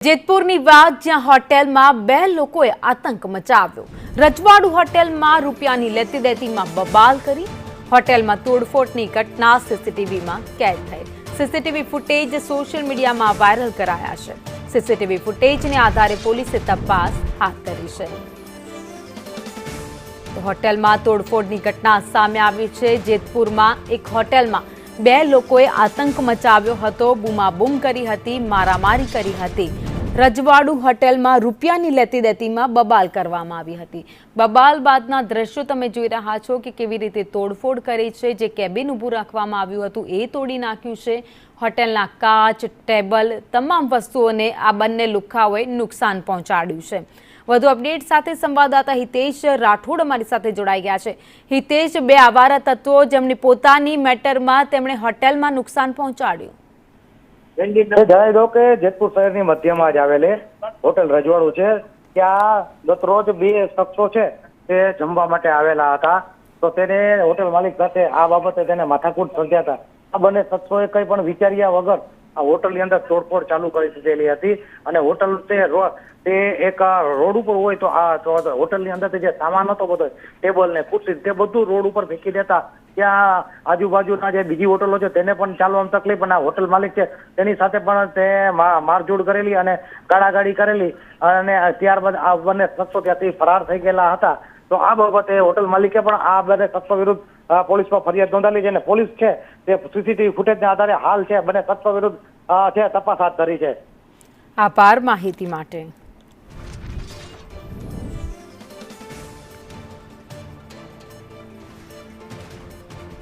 જેતપુરની વાત જ્યાં હોટેલમાં બે લોકોએ આતંક મચાવ્યો। રજવાડુ હોટેલમાં રૂપિયાની લેતી દેતીમાં બબાલ કરી। હોટેલમાં તોડફોડની ઘટના સીસીટીવીમાં કેદ થઈ। સીસીટીવી ફૂટેજ સોશિયલ મીડિયામાં વાયરલ કરાયા છે। સીસીટીવી ફૂટેજને આધારે પોલીસે તપાસ હાથ ધરી છે। હોટેલમાં તોડફોડની ઘટના સામે આવી છે। જેતપુરમાં એક હોટેલમાં બે લોકોએ આતંક મચાવ્યો હતો। બૂમાબૂમ કરી હતી, મારામારી કરી હતી। રજવાડુ હોટેલમાં રૂપિયાની લેતી દેતીમાં બબાલ કરવામાં આવી હતી। બબાલ બાદના દ્રશ્યો તમે જોઈ રહ્યા છો કે કેવી રીતે તોડફોડ કરી છે। જે કેબિન ઊભું રાખવામાં આવ્યું હતું એ તોડી નાખ્યું છે। હોટેલના કાચ, ટેબલ, તમામ વસ્તુઓને આ બંને લુખ્ખાઓએ નુકસાન પહોંચાડ્યું છે। વધુ અપડેટ સાથે સંવાદદાતા હિતેશ રાઠોડ અમારી સાથે જોડાઈ ગયા છે। હિતેશ, બે આવારા તત્વો જેમની પોતાની મેટરમાં તેમણે હોટેલમાં નુકસાન પહોંચાડ્યું। જણાવી દો કે જેતપુર શહેરની મધ્યમાં જ આવેલી હોટેલ રજવાડું છે। ત્યાં ગત રોજ બે શખ્સો છે તે જમવા માટે આવેલા હતા। તો તેને હોટેલ માલિક સાથે આ બાબતે તેને માથાકૂટ સર્જાતા આ બંને શખ્સોએ કંઈ પણ વિચાર્યા વગર આ હોટલની અંદર તોડફોડ ચાલુ કરી દીધેલી હતી। અને હોટલ તે એક રોડ ઉપર હોય તો આ હોટલની અંદર જે સામાન હતો બધો ટેબલ ને ખુરશી તે બધું રોડ ઉપર ફેંકી દેતા ત્યાં આજુબાજુના જે બીજી હોટલો છે તેને પણ ચાલવામાં તકલીફ। અને આ હોટલ માલિક છે તેની સાથે પણ તે મારઝૂડ કરેલી અને ગાળાગાળી કરેલી અને ત્યારબાદ આ બંને શખ્સો ત્યાંથી ફરાર થઈ ગયેલા હતા। તો આ બાબતે હોટલ માલિકે પણ આ બંને શખ્સો વિરુદ્ધ પોલીસમાં ફરિયાદ નોંધાવી છે અને પોલીસ છે તે સીસીટીવી ફૂટેજના આધારે હાલ છે બંને શખ્સો વિરુદ્ધ છે તપાસ હાથ ધરી છે। આભાર માહિતી માટે।